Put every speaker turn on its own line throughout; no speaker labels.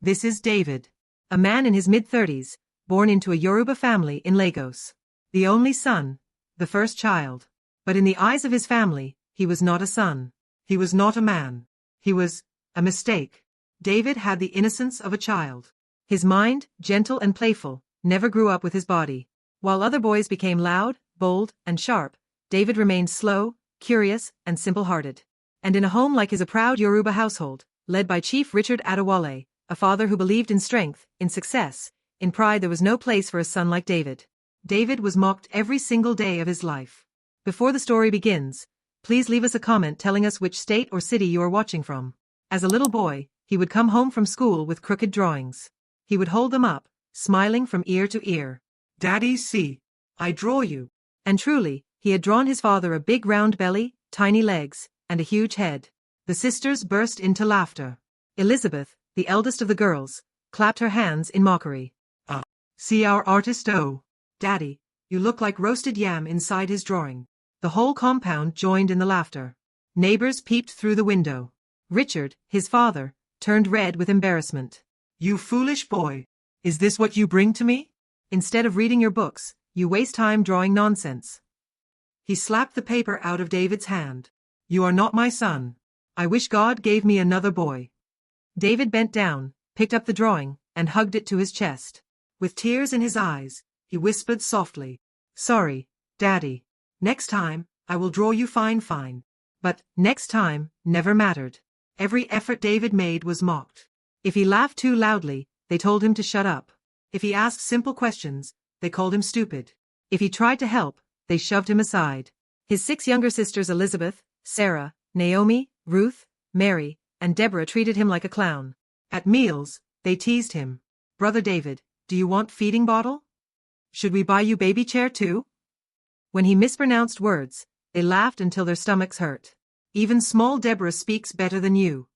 This is David, a man in his mid-30s, born into a Yoruba family in Lagos. The only son, the first child. But in the eyes of his family, he was not a son. He was not a man. He was a mistake. David had the innocence of a child. His mind, gentle and playful, never grew up with his body. While other boys became loud, bold, and sharp, David remained slow, curious, and simple-hearted. And in a home like his, a proud Yoruba household, led by Chief Richard Adewale, a father who believed in strength, in success, in pride, there was no place for a son like David. David was mocked every single day of his life. Before the story begins, please leave us a comment telling us which state or city you are watching from. As a little boy, he would come home from school with crooked drawings. He would hold them up, smiling from ear to ear. "Daddy, see, I draw you." And truly, he had drawn his father a big round belly, tiny legs, and a huge head. The sisters burst into laughter. Elizabeth, the eldest of the girls, clapped her hands in mockery. See our artist, oh. Daddy, you look like roasted yam inside his drawing." The whole compound joined in the laughter. Neighbors peeped through the window. Richard, his father, turned red with embarrassment. "You foolish boy. Is this what you bring to me? Instead of reading your books, you waste time drawing nonsense." He slapped the paper out of David's hand. "You are not my son. I wish God gave me another boy." David bent down, picked up the drawing, and hugged it to his chest. With tears in his eyes, he whispered softly, "Sorry, Daddy. Next time, I will draw you fine." But next time never mattered. Every effort David made was mocked. If he laughed too loudly, they told him to shut up. If he asked simple questions, they called him stupid. If he tried to help, they shoved him aside. His 6 younger sisters, Elizabeth, Sarah, Naomi, Ruth, Mary, and Deborah, treated him like a clown. At meals, they teased him. "Brother David, do you want feeding bottle? Should we buy you baby chair too?" When he mispronounced words, they laughed until their stomachs hurt. "Even small Deborah speaks better than you."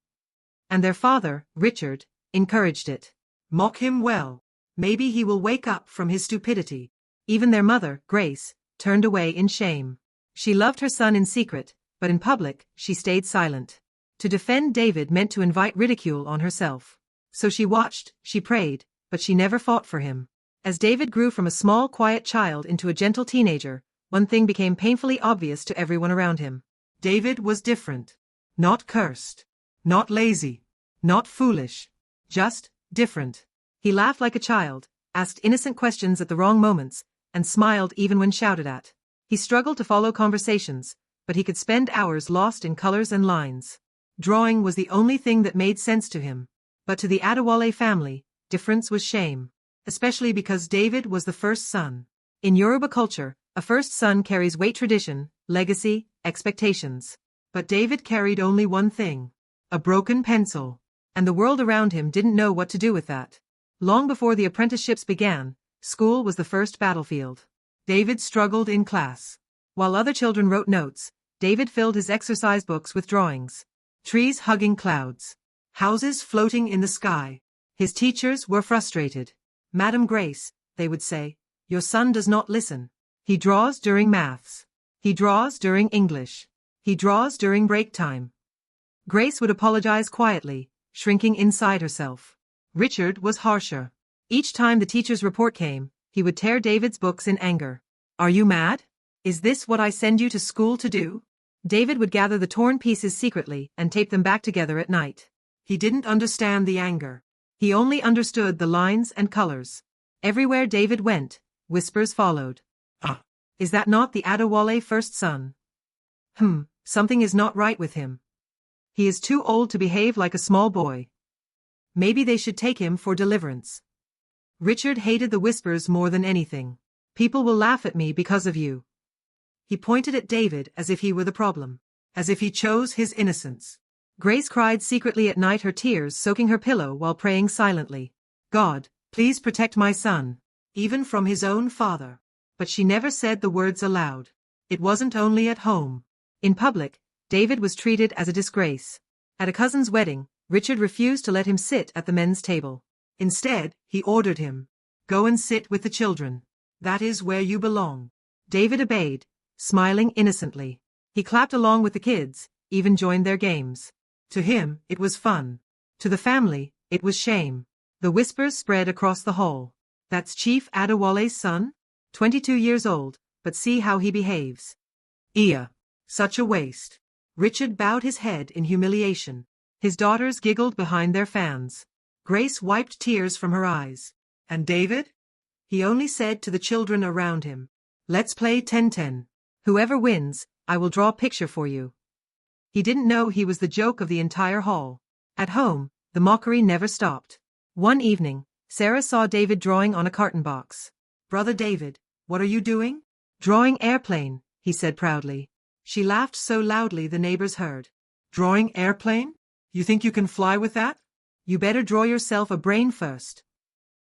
And their father, Richard, encouraged it. "Mock him well. Maybe he will wake up from his stupidity." Even their mother, Grace, turned away in shame. She loved her son in secret, but in public, she stayed silent. To defend David meant to invite ridicule on herself. So she watched, she prayed, but she never fought for him. As David grew from a small, quiet child into a gentle teenager, one thing became painfully obvious to everyone around him. David was different. Not cursed. Not lazy. Not foolish. Just different. He laughed like a child, asked innocent questions at the wrong moments, and smiled even when shouted at. He struggled to follow conversations, but he could spend hours lost in colors and lines. Drawing was the only thing that made sense to him. But to the Adewale family, difference was shame. Especially because David was the first son. In Yoruba culture, a first son carries weight: tradition, legacy, expectations. But David carried only one thing: a broken pencil. And the world around him didn't know what to do with that. Long before the apprenticeships began, school was the first battlefield. David struggled in class. While other children wrote notes, David filled his exercise books with drawings. Trees hugging clouds. Houses floating in the sky. His teachers were frustrated. "Madam Grace," they would say, "your son does not listen. He draws during maths. He draws during English. He draws during break time." Grace would apologize quietly, shrinking inside herself. Richard was harsher. Each time the teacher's report came, he would tear David's books in anger. "Are you mad? Is this what I send you to school to do?" David would gather the torn pieces secretly and tape them back together at night. He didn't understand the anger. He only understood the lines and colors. Everywhere David went, whispers followed. Is that not the Adewale first son? Something is not right with him. He is too old to behave like a small boy. Maybe they should take him for deliverance." Richard hated the whispers more than anything. "People will laugh at me because of you." He pointed at David as if he were the problem. As if he chose his innocence. Grace cried secretly at night, her tears soaking her pillow while praying silently. "God, please protect my son." Even from his own father. But she never said the words aloud. It wasn't only at home. In public, David was treated as a disgrace. At a cousin's wedding, Richard refused to let him sit at the men's table. Instead, he ordered him, "Go and sit with the children. That is where you belong." David obeyed, smiling innocently. He clapped along with the kids, even joined their games. To him, it was fun. To the family, it was shame. The whispers spread across the hall. That's Chief Adewale's son? 22 years old, but see how he behaves. Iya. Such a waste. Richard bowed his head in humiliation. His daughters giggled behind their fans. Grace wiped tears from her eyes. And David? He only said to the children around him, "Let's play 10-10. Whoever wins, I will draw a picture for you." He didn't know he was the joke of the entire hall. At home, the mockery never stopped. One evening, Sarah saw David drawing on a carton box. "Brother David, what are you doing?" "Drawing airplane," he said proudly. She laughed so loudly the neighbors heard. "Drawing airplane? You think you can fly with that?" "You better draw yourself a brain first."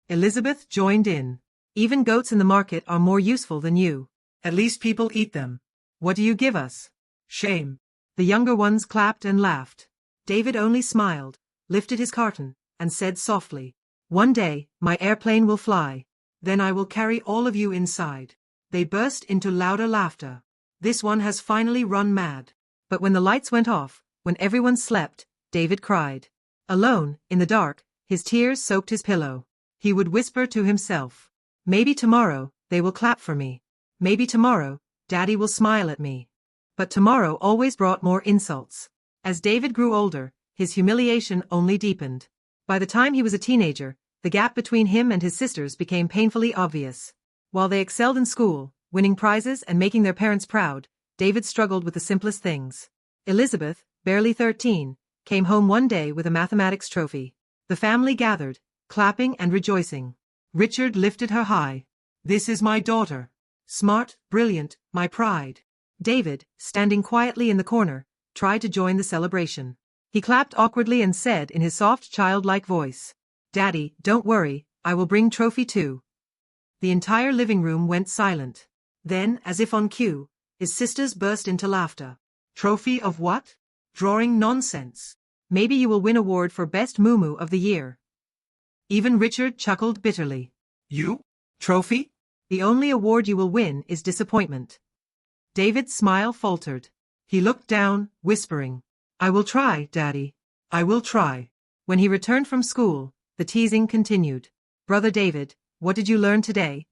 Elizabeth joined in. "Even goats in the market are more useful than you. At least people eat them. What do you give us?" "Shame." The younger ones clapped and laughed. David only smiled, lifted his carton, and said softly, "One day, my airplane will fly. Then I will carry all of you inside." They burst into louder laughter. This one has finally run mad. But when the lights went off, when everyone slept, David cried. Alone, in the dark, his tears soaked his pillow. He would whisper to himself, "Maybe tomorrow, they will clap for me. Maybe tomorrow, Daddy will smile at me." But tomorrow always brought more insults. As David grew older, his humiliation only deepened. By the time he was a teenager, the gap between him and his sisters became painfully obvious. While they excelled in school, winning prizes and making their parents proud, David struggled with the simplest things. Elizabeth, barely 13, came home one day with a mathematics trophy. The family gathered, clapping and rejoicing. Richard lifted her high. "This is my daughter. Smart, brilliant, my pride." David, standing quietly in the corner, tried to join the celebration. He clapped awkwardly and said in his soft childlike voice, "Daddy, don't worry, I will bring trophy too." The entire living room went silent. Then, as if on cue, his sisters burst into laughter. "Trophy of what? Drawing nonsense. Maybe you will win award for best muumuu of the year." Even Richard chuckled bitterly. "You? Trophy? The only award you will win is disappointment." David's smile faltered. He looked down, whispering, "I will try, Daddy. I will try." When he returned from school, the teasing continued. "Brother David, what did you learn today?"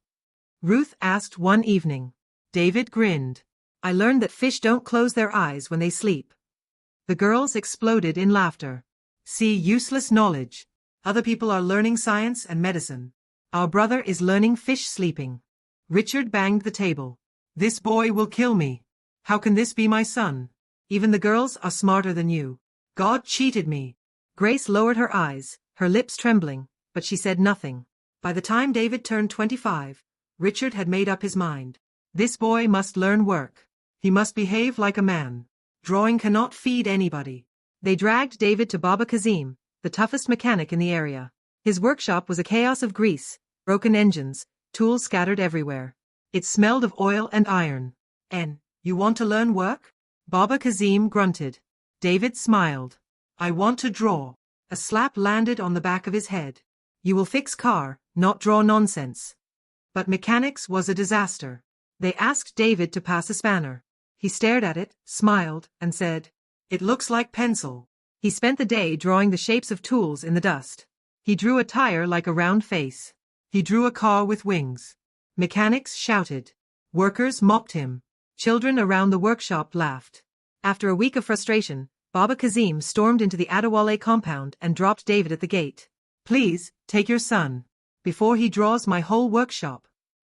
Ruth asked one evening. David grinned. "I learned that fish don't close their eyes when they sleep." The girls exploded in laughter. "See, useless knowledge. Other people are learning science and medicine. Our brother is learning fish sleeping." Richard banged the table. "This boy will kill me. How can this be my son? Even the girls are smarter than you. God cheated me." Grace lowered her eyes, her lips trembling, but she said nothing. By the time David turned 25, Richard had made up his mind. This boy must learn work. He must behave like a man. Drawing cannot feed anybody. They dragged David to Baba Kazim, the toughest mechanic in the area. His workshop was a chaos of grease, broken engines, tools scattered everywhere. It smelled of oil and iron. "And, you want to learn work?" Baba Kazim grunted. David smiled. "I want to draw." A slap landed on the back of his head. "You will fix car, not draw nonsense." But mechanics was a disaster. They asked David to pass a spanner. He stared at it, smiled, and said, "It looks like pencil." He spent the day drawing the shapes of tools in the dust. He drew a tire like a round face. He drew a car with wings. Mechanics shouted. Workers mocked him. Children around the workshop laughed. After a week of frustration, Baba Kazim stormed into the Adewale compound and dropped David at the gate. "Please, take your son. Before he draws my whole workshop."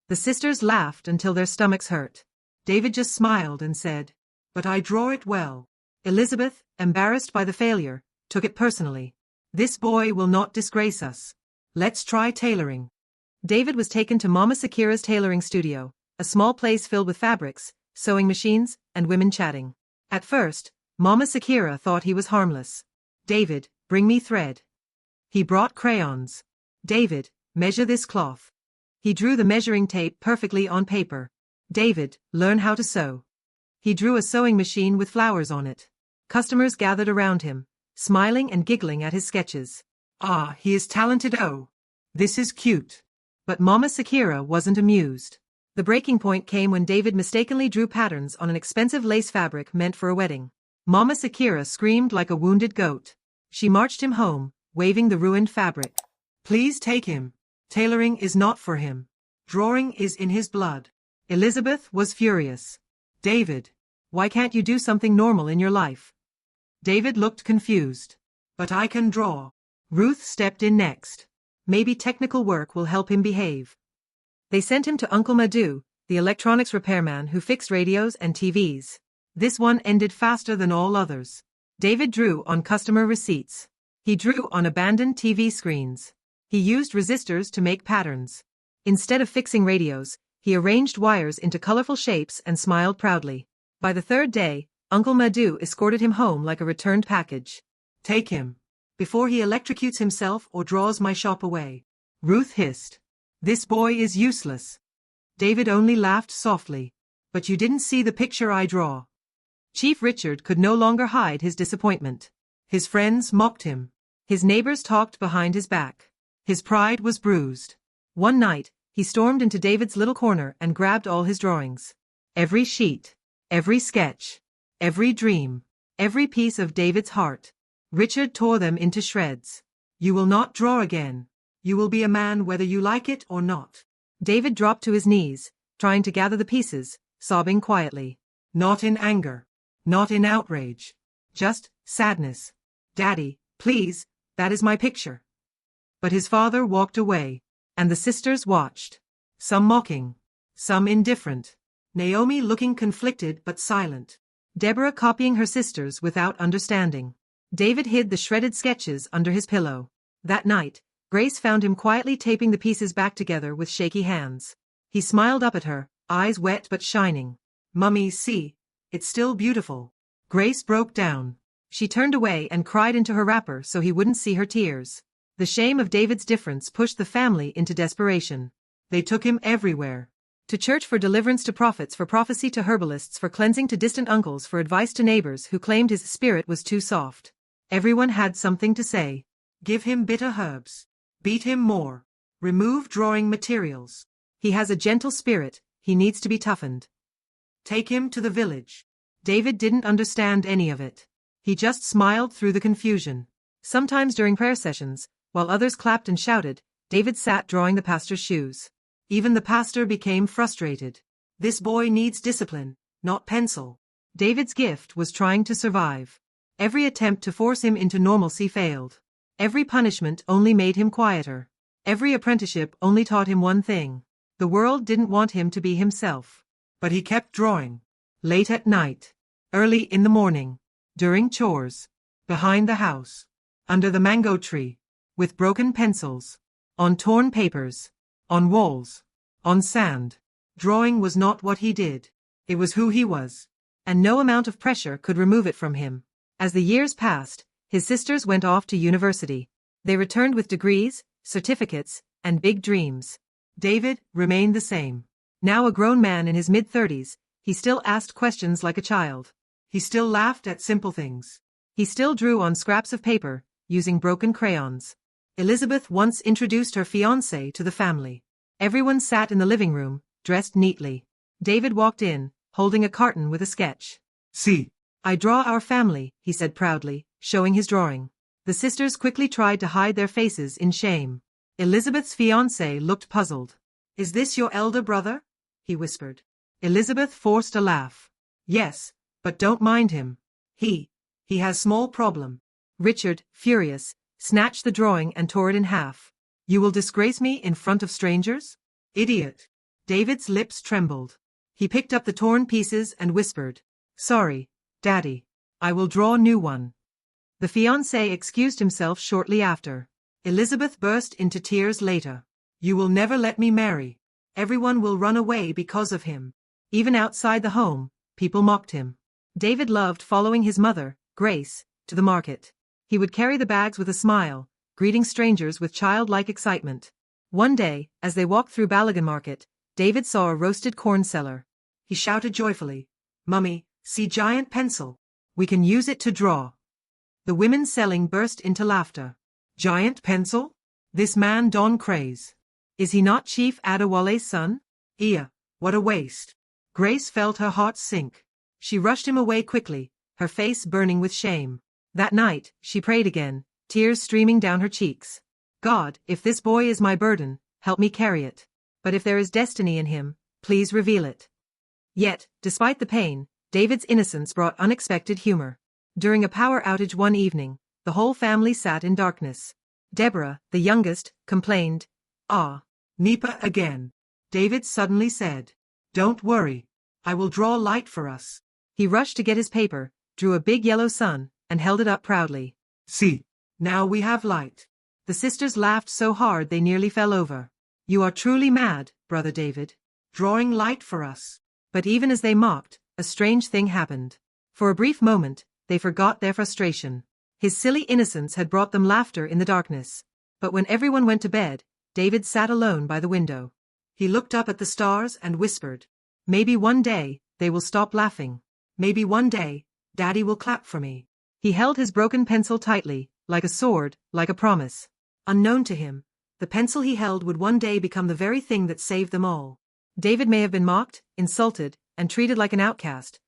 The sisters laughed until their stomachs hurt. David just smiled and said, "But I draw it well." Elizabeth, embarrassed by the failure, took it personally. "This boy will not disgrace us. Let's try tailoring." David was taken to Mama Sakira's tailoring studio, a small place filled with fabrics, sewing machines, and women chatting. At first, Mama Sakira thought he was harmless. "David, bring me thread." He brought crayons. "David, measure this cloth." He drew the measuring tape perfectly on paper. "David, learn how to sew." He drew a sewing machine with flowers on it. Customers gathered around him, smiling and giggling at his sketches. "Ah, he is talented. Oh, this is cute." But Mama Sakira wasn't amused. The breaking point came when David mistakenly drew patterns on an expensive lace fabric meant for a wedding. Mama Sakira screamed like a wounded goat. She marched him home, waving the ruined fabric. Please take him. Tailoring is not for him. Drawing is in his blood. Elizabeth was furious. David, why can't you do something normal in your life? David looked confused. But I can draw. Ruth stepped in next. Maybe technical work will help him behave. They sent him to Uncle Madhu, the electronics repairman who fixed radios and TVs. This one ended faster than all others. David drew on customer receipts. He drew on abandoned TV screens. He used resistors to make patterns. Instead of fixing radios, he arranged wires into colorful shapes and smiled proudly. By the third day, Uncle Madhu escorted him home like a returned package. Take him. Before he electrocutes himself or draws my shop away. Ruth hissed. This boy is useless. David only laughed softly. But you didn't see the picture I draw. Chief Richard could no longer hide his disappointment. His friends mocked him. His neighbors talked behind his back. His pride was bruised. One night, he stormed into David's little corner and grabbed all his drawings. Every sheet, every sketch, every dream, every piece of David's heart. Richard tore them into shreds. You will not draw again. You will be a man whether you like it or not. David dropped to his knees, trying to gather the pieces, sobbing quietly. Not in anger. Not in outrage. Just sadness. Daddy, please, that is my picture. But his father walked away, and the sisters watched. Some mocking, some indifferent. Naomi looking conflicted but silent. Deborah copying her sisters without understanding. David hid the shredded sketches under his pillow. That night, Grace found him quietly taping the pieces back together with shaky hands. He smiled up at her, eyes wet but shining. Mummy, see, it's still beautiful. Grace broke down. She turned away and cried into her wrapper so he wouldn't see her tears. The shame of David's difference pushed the family into desperation. They took him everywhere. To church for deliverance, to prophets for prophecy, to herbalists for cleansing, to distant uncles for advice, to neighbors who claimed his spirit was too soft. Everyone had something to say. Give him bitter herbs. Beat him more. Remove drawing materials. He has a gentle spirit, he needs to be toughened. Take him to the village. David didn't understand any of it. He just smiled through the confusion. Sometimes during prayer sessions, while others clapped and shouted, David sat drawing the pastor's shoes. Even the pastor became frustrated. This boy needs discipline, not pencil. David's gift was trying to survive. Every attempt to force him into normalcy failed. Every punishment only made him quieter. Every apprenticeship only taught him one thing. The world didn't want him to be himself. But he kept drawing. Late at night. Early in the morning. During chores. Behind the house. Under the mango tree. With broken pencils. On torn papers. On walls. On sand. Drawing was not what he did. It was who he was. And no amount of pressure could remove it from him. As the years passed, his sisters went off to university. They returned with degrees, certificates, and big dreams. David remained the same. Now a grown man in his mid-30s, he still asked questions like a child. He still laughed at simple things. He still drew on scraps of paper, using broken crayons. Elizabeth once introduced her fiancé to the family. Everyone sat in the living room, dressed neatly. David walked in, holding a carton with a sketch. See, I draw our family, he said proudly, showing his drawing. The sisters quickly tried to hide their faces in shame. Elizabeth's fiancé looked puzzled. Is this your elder brother? He whispered. Elizabeth forced a laugh. Yes, but don't mind him. He has small problem. Richard, furious, snatched the drawing and tore it in half. You will disgrace me in front of strangers? Idiot. David's lips trembled. He picked up the torn pieces and whispered. Sorry, Daddy. I will draw a new one. The fiancé excused himself shortly after. Elizabeth burst into tears later. You will never let me marry. Everyone will run away because of him. Even outside the home, people mocked him. David loved following his mother, Grace, to the market. He would carry the bags with a smile, greeting strangers with childlike excitement. One day, as they walked through Balagan Market, David saw a roasted corn seller. He shouted joyfully, Mummy, see giant pencil. We can use it to draw. The women selling burst into laughter. Giant pencil? This man Don craze. Is he not Chief Adewale's son? Iya, what a waste. Grace felt her heart sink. She rushed him away quickly, her face burning with shame. That night, she prayed again, tears streaming down her cheeks. God, if this boy is my burden, help me carry it. But if there is destiny in him, please reveal it. Yet, despite the pain, David's innocence brought unexpected humor. During a power outage one evening, the whole family sat in darkness. Deborah, the youngest, complained, "Ah, NEPA again." David suddenly said, "Don't worry. I will draw light for us." He rushed to get his paper, drew a big yellow sun, and held it up proudly. "See, now we have light." The sisters laughed so hard they nearly fell over. "You are truly mad, Brother David. Drawing light for us." But even as they mocked, a strange thing happened. For a brief moment, they forgot their frustration. His silly innocence had brought them laughter in the darkness. But when everyone went to bed, David sat alone by the window. He looked up at the stars and whispered, "Maybe one day, they will stop laughing. Maybe one day, Daddy will clap for me." He held his broken pencil tightly, like a sword, like a promise. Unknown to him, the pencil he held would one day become the very thing that saved them all. David may have been mocked, insulted, and treated like an outcast,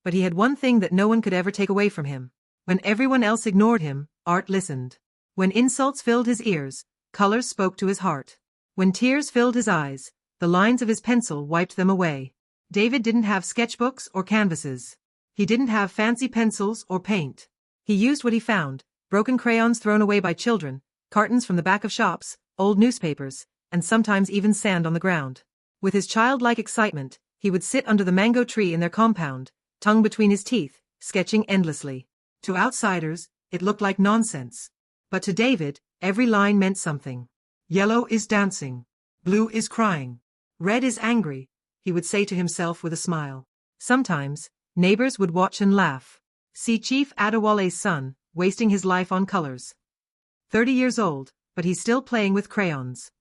but he had one thing that no one could ever take away from him. When everyone else ignored him, art listened. When insults filled his ears, colors spoke to his heart. When tears filled his eyes, the lines of his pencil wiped them away. David didn't have sketchbooks or canvases. He didn't have fancy pencils or paint. He used what he found: broken crayons thrown away by children, cartons from the back of shops, old newspapers, and sometimes even sand on the ground. With his childlike excitement, he would sit under the mango tree in their compound, tongue between his teeth, sketching endlessly. To outsiders, it looked like nonsense. But to David, every line meant something. "Yellow is dancing. Blue is crying. Red is angry," he would say to himself with a smile. Sometimes, neighbors would watch and laugh. See Chief Adewale's son, wasting his life on colors. 30 years old, but he's still playing with crayons.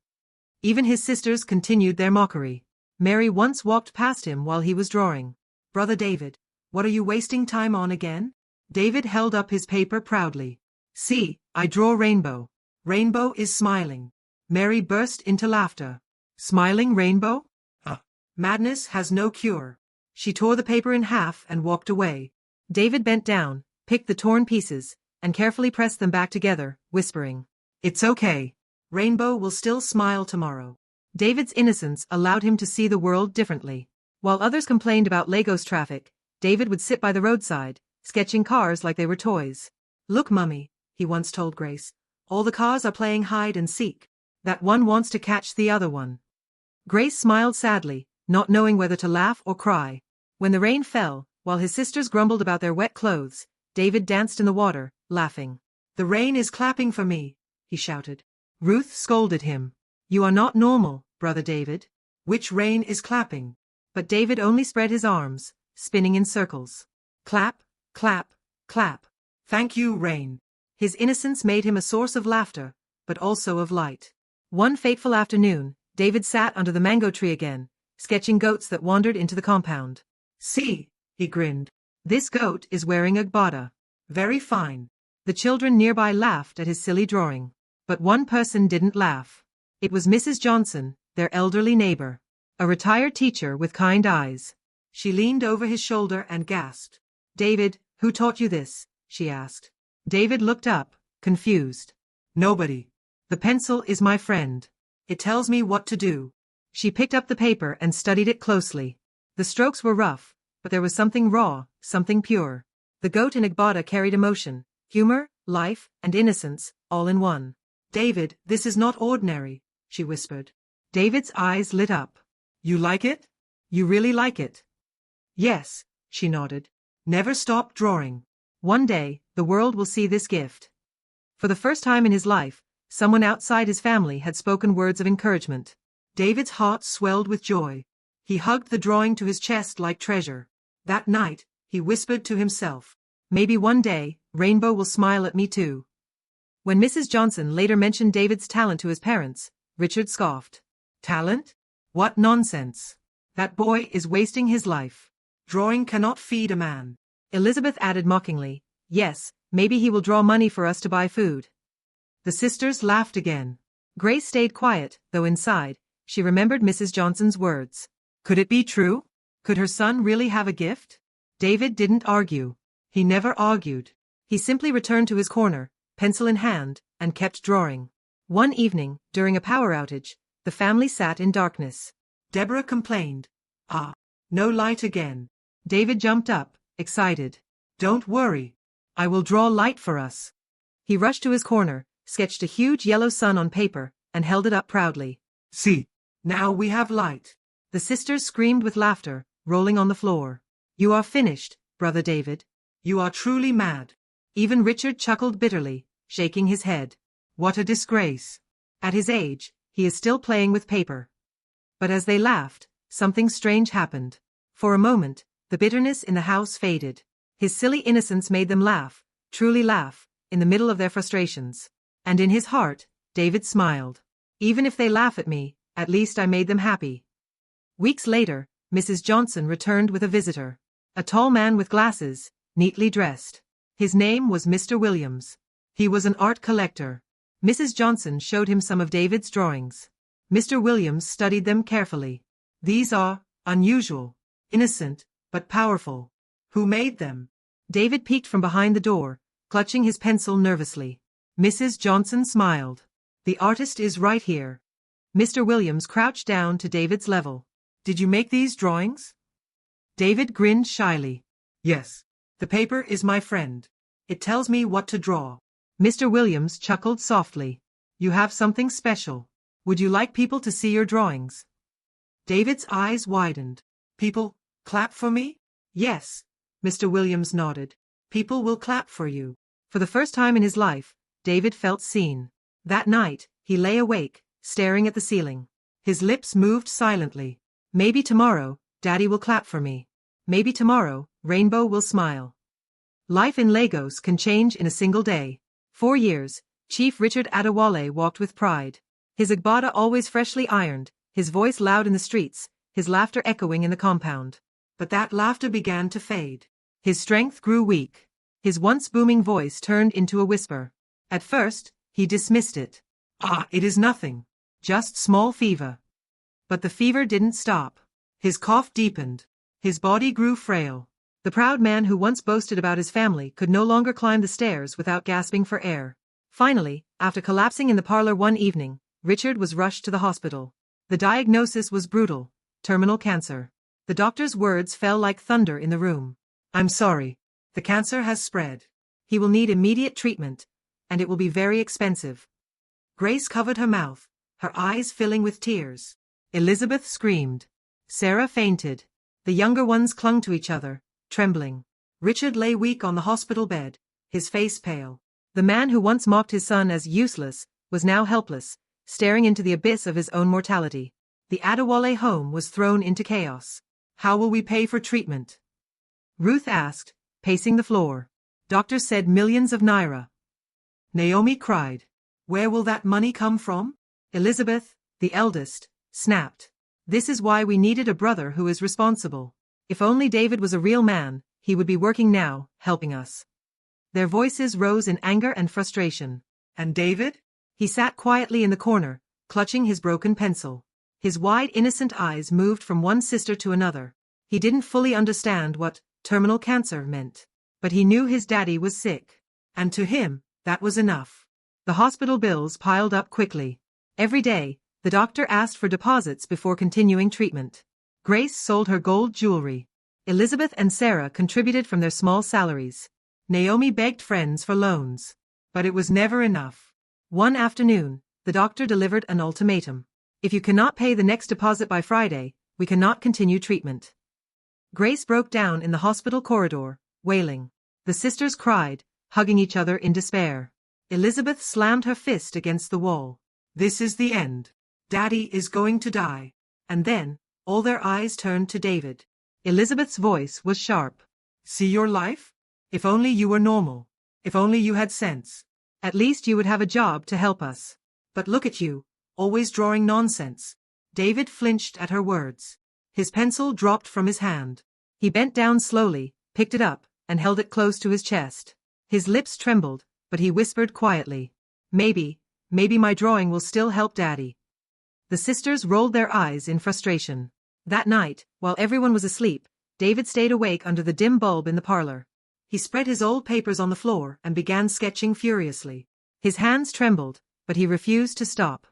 Even his sisters continued their mockery. Mary once walked past him while he was drawing. "Brother David, what are you wasting time on again?" David held up his paper proudly. "See, I draw rainbow. Rainbow is smiling." Mary burst into laughter. "Smiling rainbow? Madness has no cure." She tore the paper in half and walked away. David bent down, picked the torn pieces, and carefully pressed them back together, whispering, "It's okay. Rainbow will still smile tomorrow." David's innocence allowed him to see the world differently. While others complained about Lagos traffic, David would sit by the roadside, sketching cars like they were toys. "Look, Mummy," he once told Grace, "all the cars are playing hide and seek. That one wants to catch the other one." Grace smiled sadly, not knowing whether to laugh or cry. When the rain fell, while his sisters grumbled about their wet clothes, David danced in the water, laughing. "The rain is clapping for me," he shouted. Ruth scolded him. "You are not normal, Brother David. Which rain is clapping?" But David only spread his arms, spinning in circles. Clap, clap, clap. "Thank you, rain." His innocence made him a source of laughter, but also of light. One fateful afternoon, David sat under the mango tree again, sketching goats that wandered into the compound. "See," he grinned. "This goat is wearing a gbada. Very fine." The children nearby laughed at his silly drawing. But one person didn't laugh. It was Mrs. Johnson, their elderly neighbor. A retired teacher with kind eyes. She leaned over his shoulder and gasped. "David, who taught you this?" she asked. David looked up, confused. "Nobody. The pencil is my friend. It tells me what to do." She picked up the paper and studied it closely. The strokes were rough, but there was something raw, something pure. The goat in Igbada carried emotion, humor, life, and innocence, all in one. "David, this is not ordinary," she whispered. David's eyes lit up. "You like it? You really like it?" "Yes," she nodded. "Never stop drawing. One day, the world will see this gift." For the first time in his life, someone outside his family had spoken words of encouragement. David's heart swelled with joy. He hugged the drawing to his chest like treasure. That night, he whispered to himself, "Maybe one day, rainbow will smile at me too." When Mrs. Johnson later mentioned David's talent to his parents, Richard scoffed. "Talent? What nonsense. That boy is wasting his life. Drawing cannot feed a man." Elizabeth added mockingly, "Yes, maybe he will draw money for us to buy food." The sisters laughed again. Grace stayed quiet, though inside, she remembered Mrs. Johnson's words. Could it be true? Could her son really have a gift? David didn't argue. He never argued. He simply returned to his corner, pencil in hand, and kept drawing. One evening, during a power outage, the family sat in darkness. Deborah complained. "Ah, no light again." David jumped up, excited. "Don't worry. I will draw light for us." He rushed to his corner, sketched a huge yellow sun on paper, and held it up proudly. "See, now we have light." The sisters screamed with laughter, rolling on the floor. "You are finished, Brother David. You are truly mad." Even Richard chuckled bitterly, shaking his head. "What a disgrace. At his age, he is still playing with paper." But as they laughed, something strange happened. For a moment, the bitterness in the house faded. His silly innocence made them laugh, truly laugh, in the middle of their frustrations. And in his heart, David smiled. "Even if they laugh at me, at least I made them happy." Weeks later, Mrs. Johnson returned with a visitor. A tall man with glasses, neatly dressed. His name was Mr. Williams. He was an art collector. Mrs. Johnson showed him some of David's drawings. Mr. Williams studied them carefully. "These are unusual, innocent, but powerful. Who made them?" David peeked from behind the door, clutching his pencil nervously. Mrs. Johnson smiled. "The artist is right here." Mr. Williams crouched down to David's level. "Did you make these drawings?" David grinned shyly. "Yes. The paper is my friend. It tells me what to draw." Mr. Williams chuckled softly. "You have something special. Would you like people to see your drawings?" David's eyes widened. "People clap for me?" "Yes." Mr. Williams nodded. "People will clap for you." For the first time in his life, David felt seen. That night, he lay awake, staring at the ceiling. His lips moved silently. "Maybe tomorrow, Daddy will clap for me. Maybe tomorrow, Rainbow will smile." Life in Lagos can change in a single day. 4 years, Chief Richard Adewale walked with pride. His agbada always freshly ironed, his voice loud in the streets, his laughter echoing in the compound. But that laughter began to fade. His strength grew weak. His once booming voice turned into a whisper. At first, he dismissed it. "Ah, it is nothing. Just small fever." But the fever didn't stop. His cough deepened. His body grew frail. The proud man who once boasted about his family could no longer climb the stairs without gasping for air. Finally, after collapsing in the parlor one evening, Richard was rushed to the hospital. The diagnosis was brutal: terminal cancer. The doctor's words fell like thunder in the room. "I'm sorry. The cancer has spread. He will need immediate treatment, and it will be very expensive." Grace covered her mouth, her eyes filling with tears. Elizabeth screamed. Sarah fainted. The younger ones clung to each other, trembling. Richard lay weak on the hospital bed, his face pale. The man who once mocked his son as useless was now helpless, staring into the abyss of his own mortality. The Adewale home was thrown into chaos. "How will we pay for treatment?" Ruth asked, pacing the floor. "Doctors said millions of naira." Naomi cried. "Where will that money come from?" Elizabeth, the eldest, snapped. "This is why we needed a brother who is responsible. If only David was a real man, he would be working now, helping us." Their voices rose in anger and frustration. "And David?" He sat quietly in the corner, clutching his broken pencil. His wide, innocent eyes moved from one sister to another. He didn't fully understand what terminal cancer meant. But he knew his daddy was sick. And to him, that was enough. The hospital bills piled up quickly. Every day, the doctor asked for deposits before continuing treatment. Grace sold her gold jewelry. Elizabeth and Sarah contributed from their small salaries. Naomi begged friends for loans. But it was never enough. One afternoon, the doctor delivered an ultimatum. "If you cannot pay the next deposit by Friday, we cannot continue treatment." Grace broke down in the hospital corridor, wailing. The sisters cried, hugging each other in despair. Elizabeth slammed her fist against the wall. "This is the end. Daddy is going to die." And then, all their eyes turned to David. Elizabeth's voice was sharp. "See your life? If only you were normal. If only you had sense. At least you would have a job to help us. But look at you, always drawing nonsense." David flinched at her words. His pencil dropped from his hand. He bent down slowly, picked it up, and held it close to his chest. His lips trembled, but he whispered quietly. Maybe my drawing will still help Daddy." The sisters rolled their eyes in frustration. That night, while everyone was asleep, David stayed awake under the dim bulb in the parlor. He spread his old papers on the floor and began sketching furiously. His hands trembled, but he refused to stop.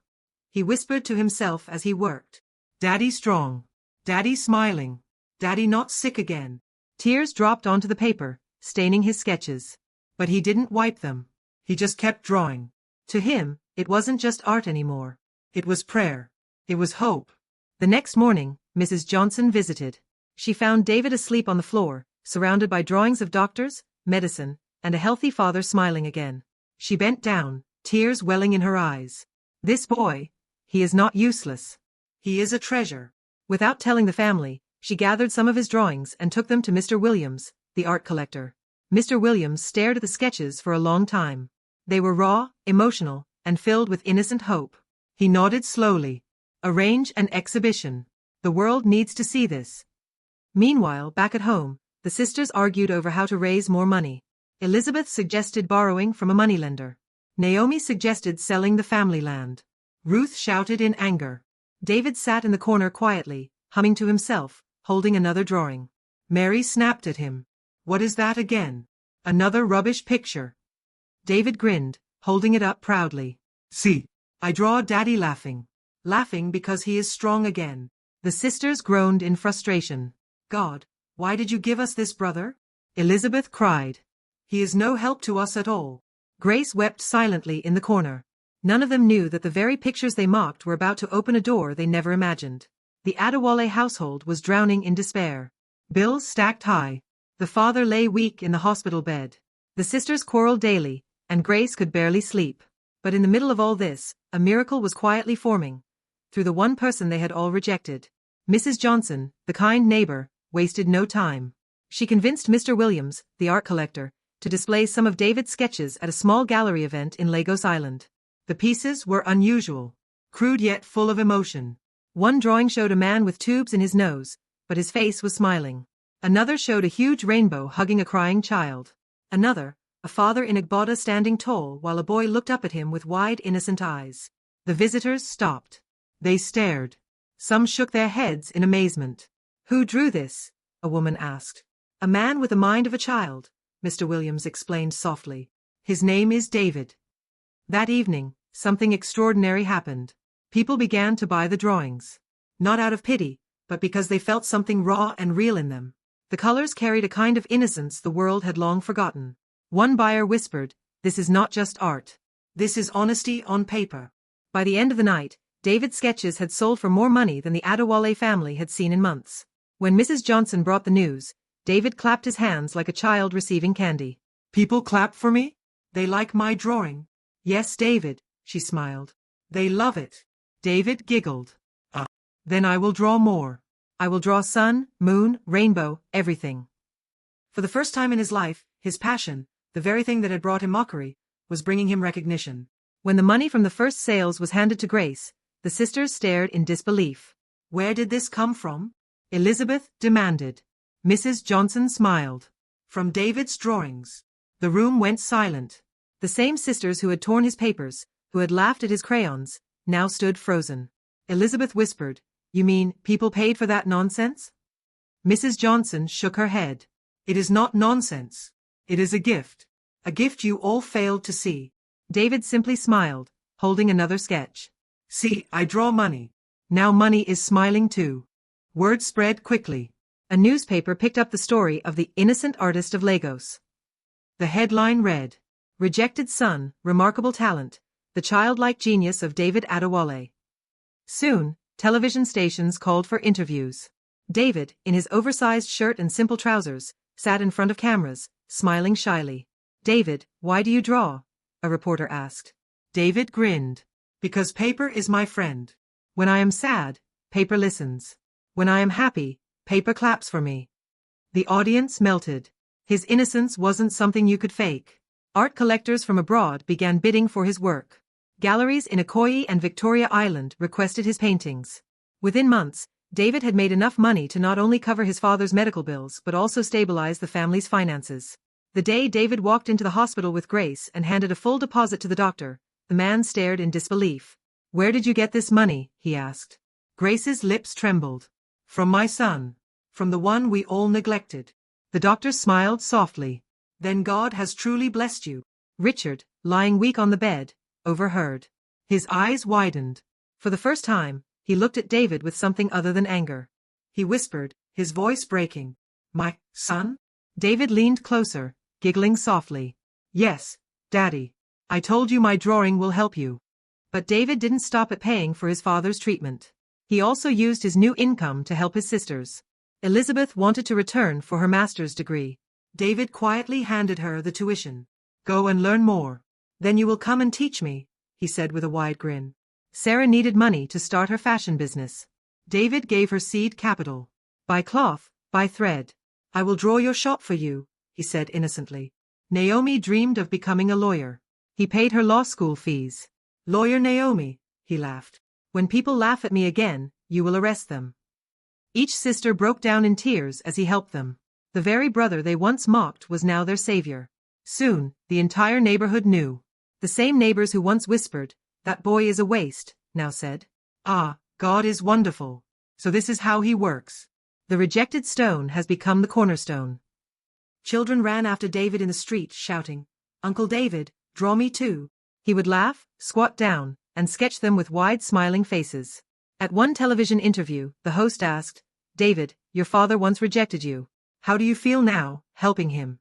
He whispered to himself as he worked. Daddy strong. Daddy smiling. Daddy not sick again. Tears dropped onto the paper, staining his sketches. But he didn't wipe them. He just kept drawing. To him, it wasn't just art anymore. It was prayer. It was hope. The next morning, Mrs. Johnson visited. She found David asleep on the floor, surrounded by drawings of doctors, medicine, and a healthy father smiling again. She bent down, tears welling in her eyes. This boy, he is not useless. He is a treasure. Without telling the family, she gathered some of his drawings and took them to Mr. Williams, the art collector. Mr. Williams stared at the sketches for a long time. They were raw, emotional, and filled with innocent hope. He nodded slowly. Arrange an exhibition. The world needs to see this. Meanwhile, back at home, the sisters argued over how to raise more money. Elizabeth suggested borrowing from a moneylender. Naomi suggested selling the family land. Ruth shouted in anger. David sat in the corner quietly, humming to himself, holding another drawing. Mary snapped at him. What is that again? Another rubbish picture. David grinned, holding it up proudly. See, I draw Daddy laughing. Laughing because he is strong again. The sisters groaned in frustration. God, why did you give us this brother? Elizabeth cried. He is no help to us at all. Grace wept silently in the corner. None of them knew that the very pictures they mocked were about to open a door they never imagined. The Adewale household was drowning in despair. Bills stacked high. The father lay weak in the hospital bed. The sisters quarreled daily, and Grace could barely sleep. But in the middle of all this, a miracle was quietly forming. Through the one person they had all rejected. Mrs. Johnson, the kind neighbor, wasted no time. She convinced Mr. Williams, the art collector, to display some of David's sketches at a small gallery event in Lagos Island. The pieces were unusual, crude yet full of emotion. One drawing showed a man with tubes in his nose, but his face was smiling. Another showed a huge rainbow hugging a crying child. Another, a father in Agbada standing tall while a boy looked up at him with wide, innocent eyes. The visitors stopped. They stared. Some shook their heads in amazement. Who drew this? A woman asked. A man with the mind of a child, Mr. Williams explained softly. His name is David. That evening, something extraordinary happened. People began to buy the drawings. Not out of pity, but because they felt something raw and real in them. The colors carried a kind of innocence the world had long forgotten. One buyer whispered, "This is not just art. This is honesty on paper." By the end of the night, David's sketches had sold for more money than the Adewale family had seen in months. When Mrs. Johnson brought the news, David clapped his hands like a child receiving candy. People clap for me? They like my drawing? Yes, David, she smiled. They love it. David giggled. Then I will draw more. I will draw sun, moon, rainbow, everything. For the first time in his life, his passion, the very thing that had brought him mockery, was bringing him recognition. When the money from the first sales was handed to Grace, the sisters stared in disbelief. Where did this come from? Elizabeth demanded. Mrs. Johnson smiled. From David's drawings. The room went silent. The same sisters who had torn his papers, who had laughed at his crayons, now stood frozen. Elizabeth whispered, "You mean people paid for that nonsense?" Mrs. Johnson shook her head. "It is not nonsense. It is a gift. A gift you all failed to see." David simply smiled, holding another sketch. "See, I draw money. Now money is smiling too." Word spread quickly. A newspaper picked up the story of the innocent artist of Lagos. The headline read, "Rejected son, remarkable talent, the childlike genius of David Adewale." Soon, television stations called for interviews. David, in his oversized shirt and simple trousers, sat in front of cameras, smiling shyly. "David, why do you draw?" a reporter asked. David grinned. "Because paper is my friend. When I am sad, paper listens. When I am happy, paper claps for me." The audience melted. His innocence wasn't something you could fake. Art collectors from abroad began bidding for his work. Galleries in Ikoyi and Victoria Island requested his paintings. Within months, David had made enough money to not only cover his father's medical bills but also stabilize the family's finances. The day David walked into the hospital with Grace and handed a full deposit to the doctor, the man stared in disbelief. "Where did you get this money?" he asked. Grace's lips trembled. "From my son. From the one we all neglected." The doctor smiled softly. "Then God has truly blessed you." Richard, lying weak on the bed, overheard. His eyes widened. For the first time, he looked at David with something other than anger. He whispered, his voice breaking. My son? David leaned closer, giggling softly. Yes, Daddy. I told you my drawing will help you. But David didn't stop at paying for his father's treatment. He also used his new income to help his sisters. Elizabeth wanted to return for her master's degree. David quietly handed her the tuition. Go and learn more. Then you will come and teach me, he said with a wide grin. Sarah needed money to start her fashion business. David gave her seed capital. Buy cloth, buy thread. I will draw your shop for you, he said innocently. Naomi dreamed of becoming a lawyer. He paid her law school fees. Lawyer Naomi, he laughed. When people laugh at me again, you will arrest them. Each sister broke down in tears as he helped them. The very brother they once mocked was now their savior. Soon, the entire neighborhood knew. The same neighbors who once whispered, "That boy is a waste," now said, "Ah, God is wonderful. So this is how he works." The rejected stone has become the cornerstone. Children ran after David in the street, shouting, "Uncle David, draw me too." He would laugh, squat down, and sketch them with wide smiling faces. At one television interview, the host asked, "David, your father once rejected you. How do you feel now, helping him?"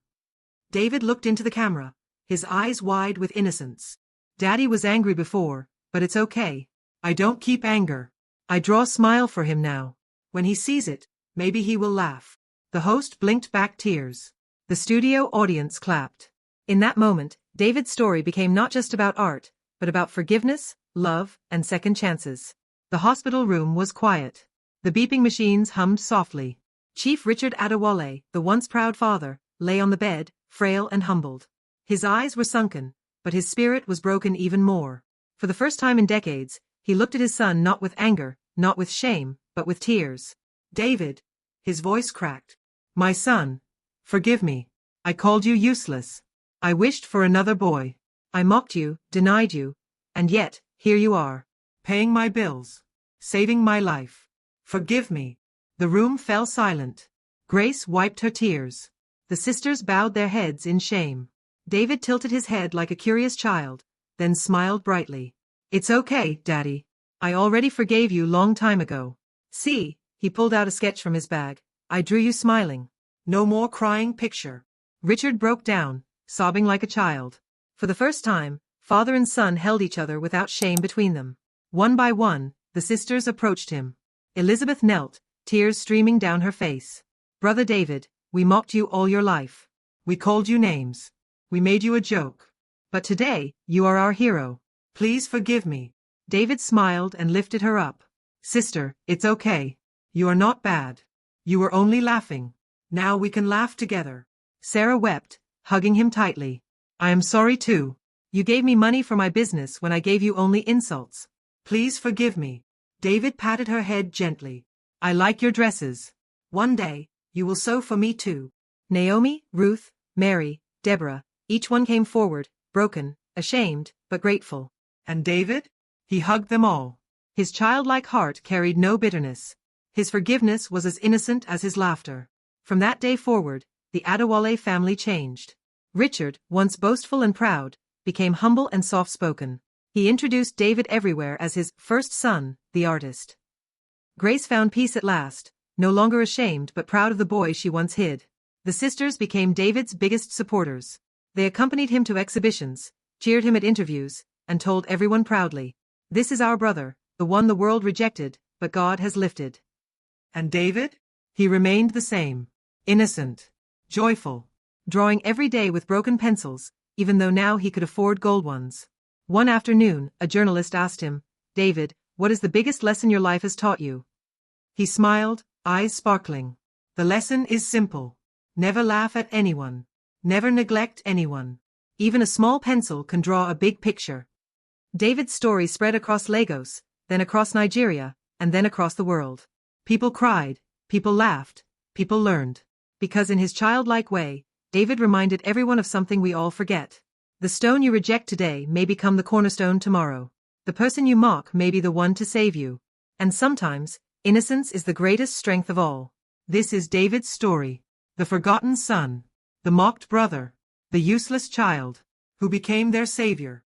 David looked into the camera, his eyes wide with innocence. "Daddy was angry before, but it's okay. I don't keep anger. I draw a smile for him now. When he sees it, maybe he will laugh." The host blinked back tears. The studio audience clapped. In that moment, David's story became not just about art, but about forgiveness, love, and second chances. The hospital room was quiet. The beeping machines hummed softly. Chief Richard Adewale, the once proud father, lay on the bed, frail and humbled. His eyes were sunken, but his spirit was broken even more. For the first time in decades, he looked at his son not with anger, not with shame, but with tears. "David," his voice cracked. "My son, forgive me. I called you useless. I wished for another boy. I mocked you, denied you, and yet, here you are, paying my bills, saving my life. Forgive me." The room fell silent. Grace wiped her tears. The sisters bowed their heads in shame. David tilted his head like a curious child, then smiled brightly. "It's okay, Daddy. I already forgave you long time ago. See," he pulled out a sketch from his bag. "I drew you smiling. No more crying picture." Richard broke down, sobbing like a child. For the first time, father and son held each other without shame between them. One by one, the sisters approached him. Elizabeth knelt, tears streaming down her face. "Brother David, we mocked you all your life. We called you names. We made you a joke. But today, you are our hero. Please forgive me." David smiled and lifted her up. "Sister, it's okay. You are not bad. You were only laughing. Now we can laugh together." Sarah wept, hugging him tightly. "I am sorry too. You gave me money for my business when I gave you only insults. Please forgive me." David patted her head gently. "I like your dresses. One day, you will sew for me too." Naomi, Ruth, Mary, Deborah, each one came forward, broken, ashamed, but grateful. And David? He hugged them all. His childlike heart carried no bitterness. His forgiveness was as innocent as his laughter. From that day forward, the Adewale family changed. Richard, once boastful and proud, became humble and soft-spoken. He introduced David everywhere as his first son, the artist. Grace found peace at last, no longer ashamed but proud of the boy she once hid. The sisters became David's biggest supporters. They accompanied him to exhibitions, cheered him at interviews, and told everyone proudly, "This is our brother, the one the world rejected, but God has lifted." And David? He remained the same. Innocent. Joyful. Drawing every day with broken pencils, even though now he could afford gold ones. One afternoon, a journalist asked him, "David, what is the biggest lesson your life has taught you?" He smiled, eyes sparkling. "The lesson is simple. Never laugh at anyone. Never neglect anyone. Even a small pencil can draw a big picture." David's story spread across Lagos, then across Nigeria, and then across the world. People cried, people laughed, people learned. Because in his childlike way, David reminded everyone of something we all forget. The stone you reject today may become the cornerstone tomorrow. The person you mock may be the one to save you. And sometimes, innocence is the greatest strength of all. This is David's story. The forgotten son. The mocked brother. The useless child. Who became their savior.